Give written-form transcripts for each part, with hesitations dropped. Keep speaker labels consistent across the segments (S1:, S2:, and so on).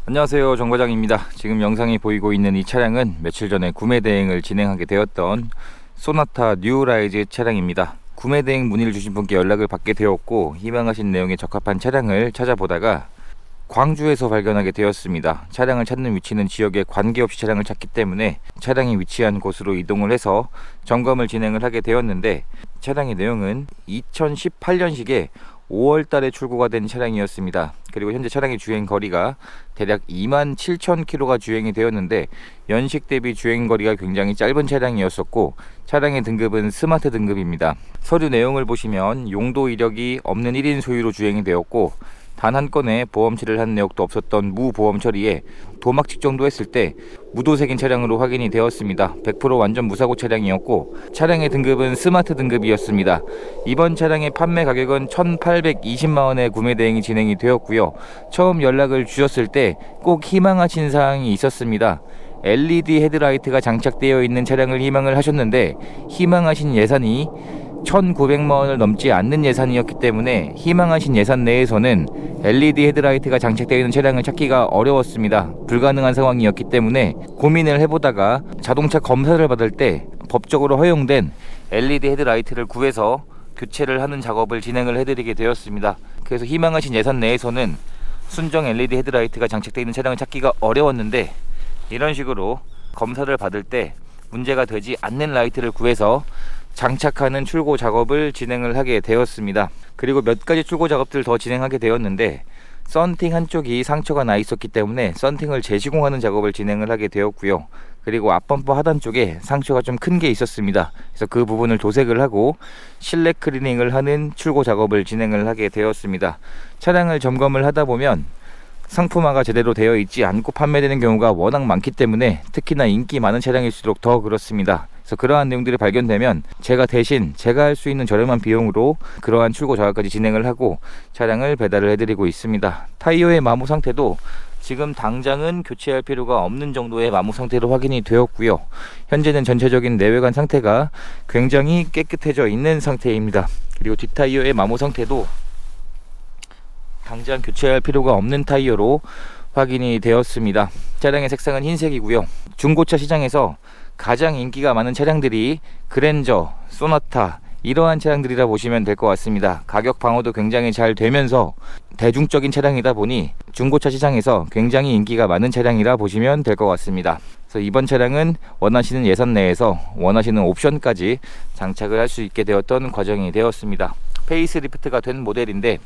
S1: 안녕하세요, 정 과장입니다. 지금 영상이 보이고 있는 이 차량은 며칠 전에 구매 대행을 진행하게 되었던 소나타 뉴라이즈 차량입니다. 구매 대행 문의를 주신 분께 연락을 받게 되었고, 희망하신 내용에 적합한 차량을 찾아보다가 광주에서 발견하게 되었습니다. 차량을 찾는 위치는 지역에 관계없이 차량을 찾기 때문에 차량이 위치한 곳으로 이동을 해서 점검을 진행을 하게 되었는데, 차량의 내용은 2018년식에 5월 달에 출고가 된 차량이었습니다. 그리고 현재 차량의 주행 거리가 대략 27,000km가 주행이 되었는데, 연식 대비 주행 거리가 굉장히 짧은 차량이었었고, 차량의 등급은 스마트 등급입니다. 서류 내용을 보시면 용도 이력이 없는 1인 소유로 주행이 되었고, 단 한 건의 보험치를 한 내역도 없었던 무보험 처리에 도막 측정도 했을 때 무도색인 차량으로 확인이 되었습니다. 100% 완전 무사고 차량이었고, 차량의 등급은 스마트 등급이었습니다. 이번 차량의 판매 가격은 1,820만원에 구매 대행이 진행이 되었고요. 처음 연락을 주셨을 때 꼭 희망하신 사항이 있었습니다. LED 헤드라이트가 장착되어 있는 차량을 희망을 하셨는데, 희망하신 예산이 1,900만원을 넘지 않는 예산이었기 때문에 희망하신 예산 내에서는 LED 헤드라이트가 장착되어 있는 차량을 찾기가 어려웠습니다. 불가능한 상황이었기 때문에 고민을 해보다가 자동차 검사를 받을 때 법적으로 허용된 LED 헤드라이트를 구해서 교체를 하는 작업을 진행을 해드리게 되었습니다. 그래서 희망하신 예산 내에서는 순정 LED 헤드라이트가 장착되어 있는 차량을 찾기가 어려웠는데, 이런 식으로 검사를 받을 때 문제가 되지 않는 라이트를 구해서 장착하는 출고 작업을 진행을 하게 되었습니다. 그리고 몇 가지 출고 작업들을 더 진행하게 되었는데, 썬팅 한쪽이 상처가 나 있었기 때문에 썬팅을 재시공하는 작업을 진행을 하게 되었고요. 그리고 앞범퍼 하단 쪽에 상처가 좀 큰 게 있었습니다. 그래서 그 부분을 도색을 하고 실내 클리닝을 하는 출고 작업을 진행을 하게 되었습니다. 차량을 점검을 하다 보면 상품화가 제대로 되어 있지 않고 판매되는 경우가 워낙 많기 때문에, 특히나 인기 많은 차량일수록 더 그렇습니다. 그래서 그러한 내용들이 발견되면 제가 대신 제가 할 수 있는 저렴한 비용으로 그러한 출고 작업까지 진행을 하고 차량을 배달을 해드리고 있습니다. 타이어의 마모 상태도 지금 당장은 교체할 필요가 없는 정도의 마모 상태로 확인이 되었고요. 현재는 전체적인 내외관 상태가 굉장히 깨끗해져 있는 상태입니다. 그리고 뒷타이어의 마모 상태도 당장 교체할 필요가 없는 타이어로 확인이 되었습니다. 차량의 색상은 흰색이고요. 중고차 시장에서 가장 인기가 많은 차량들이 그랜저, 소나타, 이러한 차량들이라 보시면 될 것 같습니다. 가격 방어도 굉장히 잘 되면서 대중적인 차량이다 보니 중고차 시장에서 굉장히 인기가 많은 차량이라 보시면 될 것 같습니다. 그래서 이번 차량은 원하시는 예산 내에서 원하시는 옵션까지 장착을 할 수 있게 되었던 과정이 되었습니다. 페이스리프트가 된 모델인데,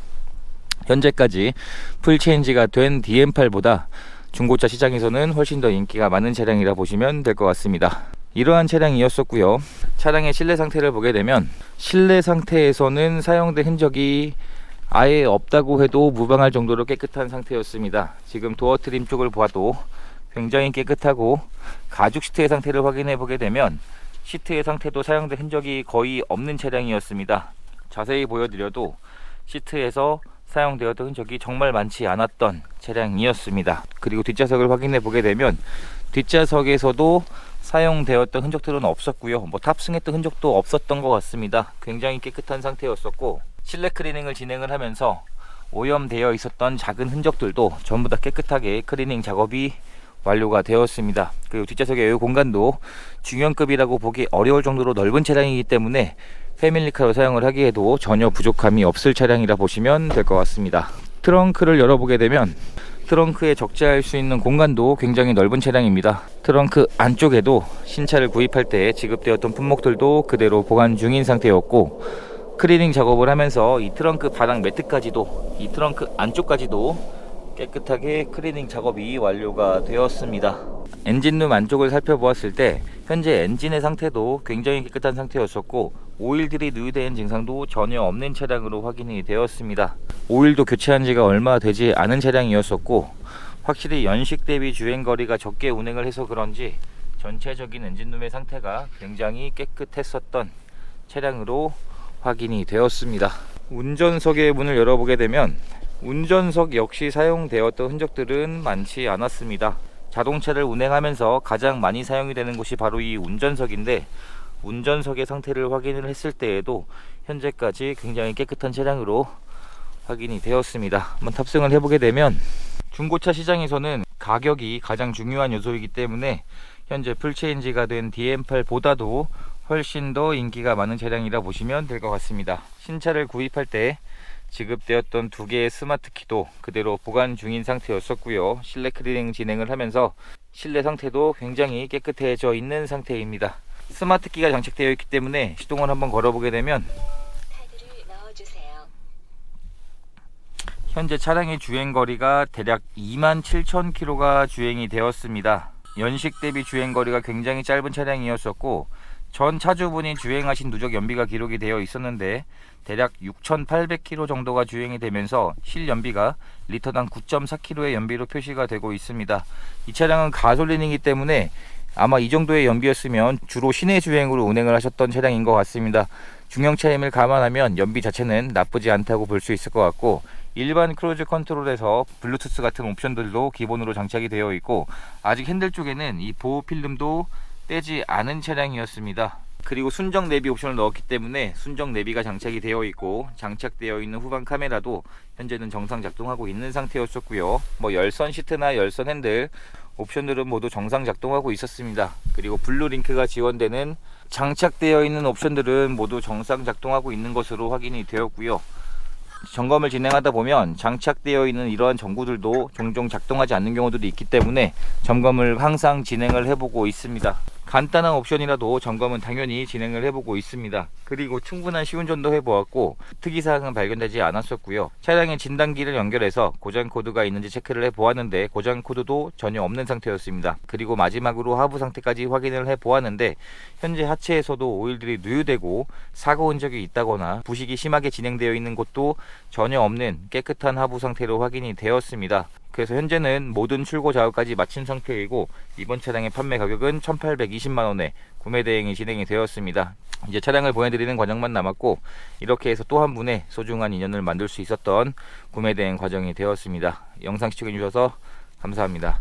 S1: 현재까지 풀체인지가 된 DM8보다 중고차 시장에서는 훨씬 더 인기가 많은 차량이라 보시면 될 것 같습니다. 이러한 차량이었었고요. 차량의 실내 상태를 보게 되면, 실내 상태에서는 사용된 흔적이 아예 없다고 해도 무방할 정도로 깨끗한 상태였습니다. 지금 도어 트림 쪽을 봐도 굉장히 깨끗하고, 가죽 시트의 상태를 확인해 보게 되면 시트의 상태도 사용된 흔적이 거의 없는 차량이었습니다. 자세히 보여드려도 시트에서 사용되었던 흔적이 정말 많지 않았던 차량이었습니다. 그리고 뒷좌석을 확인해 보게 되면 뒷좌석에서도 사용되었던 흔적들은 없었고요. 탑승했던 흔적도 없었던 것 같습니다. 굉장히 깨끗한 상태였었고, 실내 클리닝을 진행을 하면서 오염되어 있었던 작은 흔적들도 전부 다 깨끗하게 클리닝 작업이 완료가 되었습니다. 그리고 뒷좌석의 여유 공간도 중형급이라고 보기 어려울 정도로 넓은 차량이기 때문에 패밀리카로 사용을 하기에도 전혀 부족함이 없을 차량이라 보시면 될 것 같습니다. 트렁크를 열어보게 되면 트렁크에 적재할 수 있는 공간도 굉장히 넓은 차량입니다. 트렁크 안쪽에도 신차를 구입할 때 지급되었던 품목들도 그대로 보관 중인 상태였고, 클리닝 작업을 하면서 이 트렁크 바닥 매트까지도, 이 트렁크 안쪽까지도 깨끗하게 클리닝 작업이 완료가 되었습니다. 엔진룸 안쪽을 살펴보았을 때 현재 엔진의 상태도 굉장히 깨끗한 상태였었고, 오일들이 누유된 증상도 전혀 없는 차량으로 확인이 되었습니다. 오일도 교체한 지가 얼마 되지 않은 차량이었었고, 확실히 연식 대비 주행거리가 적게 운행을 해서 그런지 전체적인 엔진룸의 상태가 굉장히 깨끗했었던 차량으로 확인이 되었습니다. 운전석의 문을 열어보게 되면 운전석 역시 사용되었던 흔적들은 많지 않았습니다. 자동차를 운행하면서 가장 많이 사용이 되는 곳이 바로 이 운전석인데, 운전석의 상태를 확인을 했을 때에도 현재까지 굉장히 깨끗한 차량으로 확인이 되었습니다. 한번 탑승을 해보게 되면 중고차 시장에서는 가격이 가장 중요한 요소이기 때문에 현재 풀체인지가 된 DM8보다도 훨씬 더 인기가 많은 차량이라 보시면 될 것 같습니다. 신차를 구입할 때 지급되었던 두 개의 스마트 키도 그대로 보관 중인 상태였었고요. 실내 클리닝 진행을 하면서 실내 상태도 굉장히 깨끗해져 있는 상태입니다. 스마트 키가 장착되어 있기 때문에 시동을 한번 걸어보게 되면
S2: 카드를 넣어주세요.
S1: 현재 차량의 주행거리가 대략 27,000km가 주행이 되었습니다. 연식 대비 주행거리가 굉장히 짧은 차량이었었고 전 차주분이 주행하신 누적 연비가 기록이 되어 있었는데 대략 6,800km 정도가 주행이 되면서 실연비가 리터당 9.4km의 연비로 표시가 되고 있습니다. 이 차량은 가솔린이기 때문에 아마 이 정도의 연비였으면 주로 시내 주행으로 운행을 하셨던 차량인 것 같습니다. 중형차임을 감안하면 연비 자체는 나쁘지 않다고 볼 수 있을 것 같고 일반 크루즈 컨트롤에서 블루투스 같은 옵션들도 기본으로 장착이 되어 있고 아직 핸들 쪽에는 이 보호 필름도 떼지 않은 차량이었습니다. 그리고 순정 내비 옵션을 넣었기 때문에 순정 내비가 장착이 되어 있고 장착되어 있는 후방 카메라도 현재는 정상 작동하고 있는 상태였었고요. 열선 시트나 열선 핸들 옵션들은 모두 정상 작동하고 있었습니다. 그리고 블루링크가 지원되는 장착되어 있는 옵션들은 모두 정상 작동하고 있는 것으로 확인이 되었고요. 점검을 진행하다 보면 장착되어 있는 이러한 전구들도 종종 작동하지 않는 경우들이 있기 때문에 점검을 항상 진행을 해보고 있습니다. 간단한 옵션이라도 점검은 당연히 진행을 해보고 있습니다. 그리고 충분한 시운전도 해보았고 특이사항은 발견되지 않았었고요. 차량의 진단기를 연결해서 고장 코드가 있는지 체크를 해보았는데 고장 코드도 전혀 없는 상태였습니다. 그리고 마지막으로 하부 상태까지 확인을 해보았는데 현재 하체에서도 오일들이 누유되고 사고 흔적이 있다거나 부식이 심하게 진행되어 있는 곳도 전혀 없는 깨끗한 하부 상태로 확인이 되었습니다. 그래서 현재는 모든 출고 작업까지 마친 상태이고 이번 차량의 판매 가격은 1,820만원에 구매 대행이 진행이 되었습니다. 이제 차량을 보내드리는 과정만 남았고 이렇게 해서 또 한 분의 소중한 인연을 만들 수 있었던 구매 대행 과정이 되었습니다. 영상 시청해 주셔서 감사합니다.